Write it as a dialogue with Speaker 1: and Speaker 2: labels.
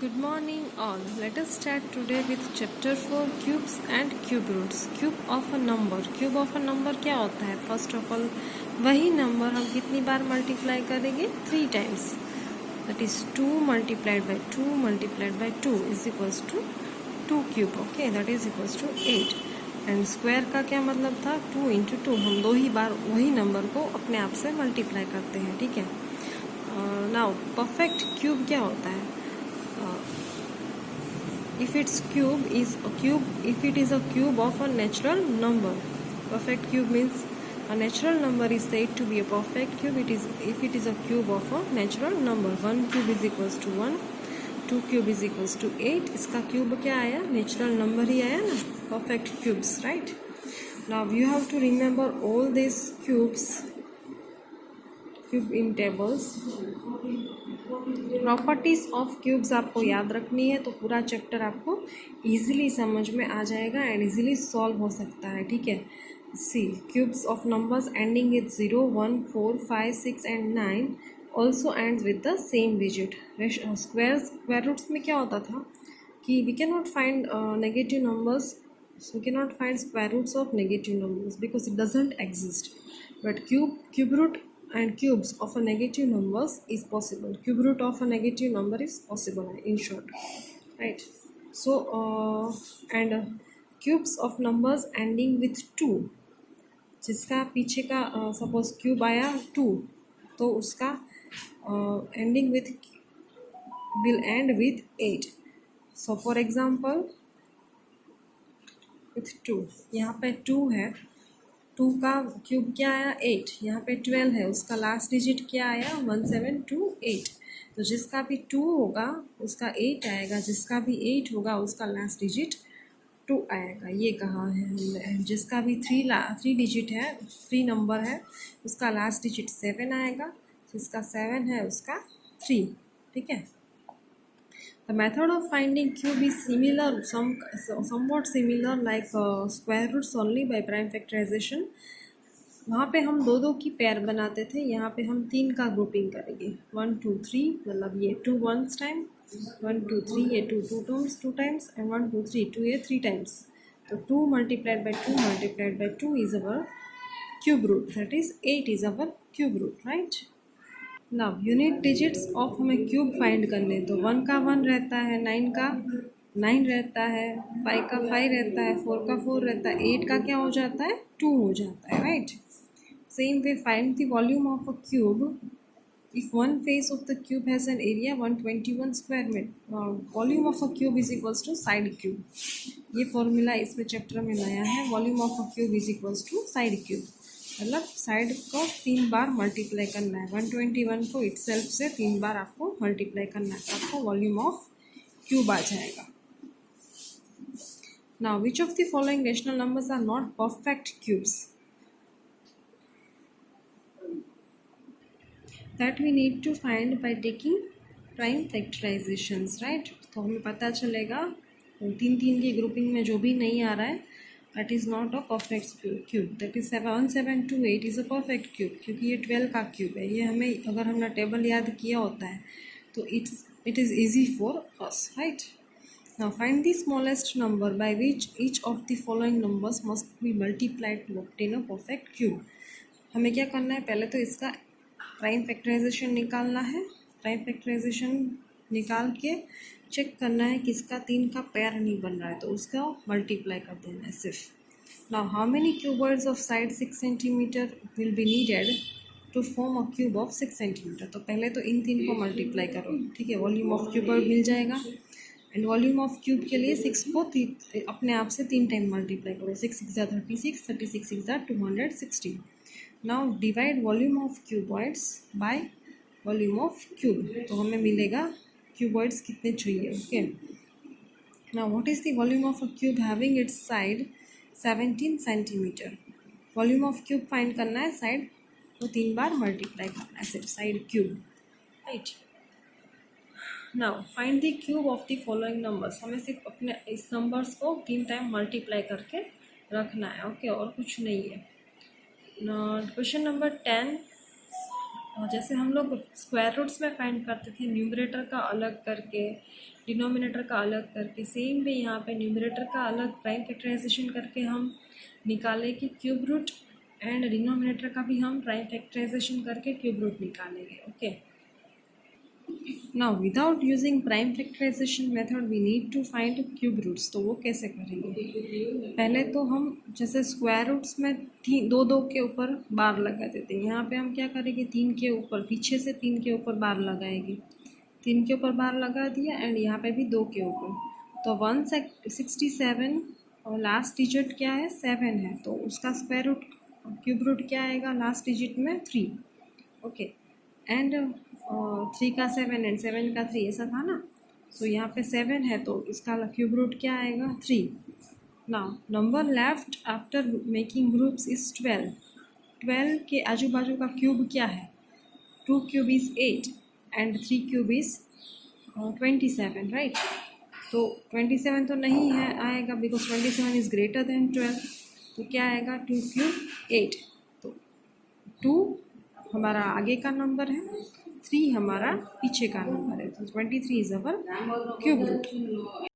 Speaker 1: Good morning all. Let us start today with chapter 4 cubes and cube roots. Cube of a number. Cube of a number क्या होता है? First of all, वही number हम कितनी बार multiply करेंगे? 3 times. That is 2 multiplied by 2 multiplied by 2 is equals to 2 cube. Okay, that is equals to 8. And square का क्या मतलब था? 2 इंटू 2. हम दो ही बार वही नंबर को अपने आप से मल्टीप्लाई करते हैं. ठीक है. नाउ परफेक्ट क्यूब क्या होता है? If its cube is a cube, if it is a cube of a natural number, perfect cube means a natural number is said to be a perfect cube. It is if it is a cube of a natural number. 1 cube is equals to 1, 2 cube is equals to 8. इसका cube क्या आया? Natural number ही आया ना. Perfect cubes, right. Now you have to remember all this cubes, cube in tables. Properties of cubes आपको याद रखनी है तो पूरा चैप्टर आपको इजीली समझ में आ जाएगा एंड इजीली सॉल्व हो सकता है. ठीक है. See cubes of numbers ending with 0, 1, 4, 5, 6 and 9 also ends with the same digit. Square roots में क्या होता था कि we can not find negative numbers, so we cannot find square roots of negative numbers because it doesn't exist. But cube root and cubes of a negative numbers is possible. Cube root of a negative number is possible in short, right? So and cubes of numbers ending with 2, जिसका पीछे का suppose cube आया 2 तो उसका ending with will and with 8. So for example with 2, यहाँ पे 2 है, 2 का क्यूब क्या आया 8, यहाँ पे 12 है, उसका लास्ट डिजिट क्या आया 1728. तो जिसका भी 2 होगा उसका 8 आएगा, जिसका भी 8 होगा उसका लास्ट डिजिट 2 आएगा. ये कहा है हमने. जिसका भी 3 डिजिट है, 3 नंबर है, उसका लास्ट डिजिट 7 आएगा, जिसका 7 है उसका 3. ठीक है. The method of finding cube is similar, somewhat similar like square roots only by prime factorization. वहाँ पे हम दो की पेयर बनाते थे, यहाँ पे हम 3 का ग्रुपिंग करेंगे. 1 2 3 मतलब ये 2 1 टाइम, 1 2 3 ये 2 टाइम्स एंड 1 2 3 2 ये 3 टाइम्स. तो 2 multiplied by 2 multiplied by 2 is our cube root. That is 8 is our cube root, right? Now unit digits of हमें क्यूब फाइंड करने. तो 1 का 1 रहता है, 9 का 9 रहता है, 5 का 5 रहता है, 4 का 4 रहता है, 8 का क्या हो जाता है 2 हो जाता है, right. Same way find the volume of a cube if one face of the cube has an area 121 square metre. Volume of a cube is equals to side cube. ये फॉर्मूला इसमें चैप्टर में नया है. Volume of a cube is equals to side cube, मतलब side को 3 बार multiply करना है. 121 को इटसेल्फ से 3 बार आपको मल्टीप्लाई करना है तो आपको वॉल्यूम ऑफ क्यूब आ जाएगा. Now which of the following rational numbers are not perfect cubes? That we need to find by taking prime factorisations, right. तो हमें पता चलेगा 3 की ग्रुपिंग में जो भी नहीं आ रहा है that is not a perfect cube. That is 1728 is a perfect cube क्योंकि ये 12 का क्यूब है. ये हमें अगर हमने टेबल याद किया होता है तो it is easy for us, right? Now find the smallest number by which each of the following numbers must be multiplied to obtain a perfect cube. हमें क्या करना है? पहले तो इसका प्राइम फैक्टराइजेशन निकालना है. प्राइम फैक्टराइजेशन निकाल के चेक करना है किसका 3 का पेयर नहीं बन रहा है तो उसका मल्टीप्लाई कर देना है सिर्फ. Now how many cuboids of side 6 centimetre will be needed to form a cube of 6 centimetre. तो पहले तो इन 3 को मल्टीप्लाई करो. ठीक है. वॉल्यूम ऑफ क्यूबॉइड मिल जाएगा एंड वॉल्यूम ऑफ क्यूब के लिए 6 को अपने आप से 3 टाइम मल्टीप्लाई करो. 6 6 36, 36 6 216. Now divide volume of cuboids by volume of cube. तो हमें मिलेगा क्यूबॉइड्स कितने चाहिए. Okay. Now what is the volume of a cube having its side 17 centimetre. Volume of cube find करना है, साइड को 3 बार मल्टीप्लाई करना है सिर्फ side cube, right. Now find the cube of the following numbers. हमें सिर्फ अपने इस नंबर्स को 3 टाइम मल्टीप्लाई करके रखना है. ओके. और कुछ नहीं है. क्वेश्चन नंबर 10 और जैसे हम लोग स्क्वायर रूट्स में फाइंड करते थे न्यूमरेटर का अलग करके, डिनोमिनेटर का अलग करके, सेम भी यहाँ पे न्यूमरेटर का अलग प्राइम फैक्टराइजेशन करके हम निकाले कि क्यूब रूट, एंड डिनोमिनेटर का भी हम प्राइम फैक्टराइजेशन करके क्यूब रूट निकालेंगे. Okay, now without using prime factorisation method we need to find cube roots. तो वो कैसे करेंगे? पहले तो हम जैसे स्क्वायर रूट्स में दो दो के ऊपर बार लगा देते हैं, यहाँ पे हम क्या करेंगे, 3 के ऊपर, पीछे से 3 के ऊपर बार लगाएंगे. 3 के ऊपर बार लगा दिया एंड यहाँ पे भी 2 के ऊपर. तो 167 और लास्ट डिजिट क्या है, 7 है, तो उसका स्क्वायर रूट क्यूब रूट क्या आएगा लास्ट डिजिट में, 3. ओके, एंड 3 का 7 एंड 7 का 3 ऐसा था ना. सो यहाँ पे 7 है तो इसका क्यूब रूट क्या आएगा, 3. Now number left after making groups is 12. 12 के आजू बाजू का क्यूब क्या है, 2 cube is 8 and 3 cube is 27, right. तो 27 तो नहीं है आएगा बिकॉज 27 इज़ ग्रेटर देन 12. तो क्या आएगा, 2 क्यूब 8. तो 2 हमारा आगे का नंबर है, 3 हमारा पीछे का नंबर है. तो 23 इज़ अवर क्यूब रूट.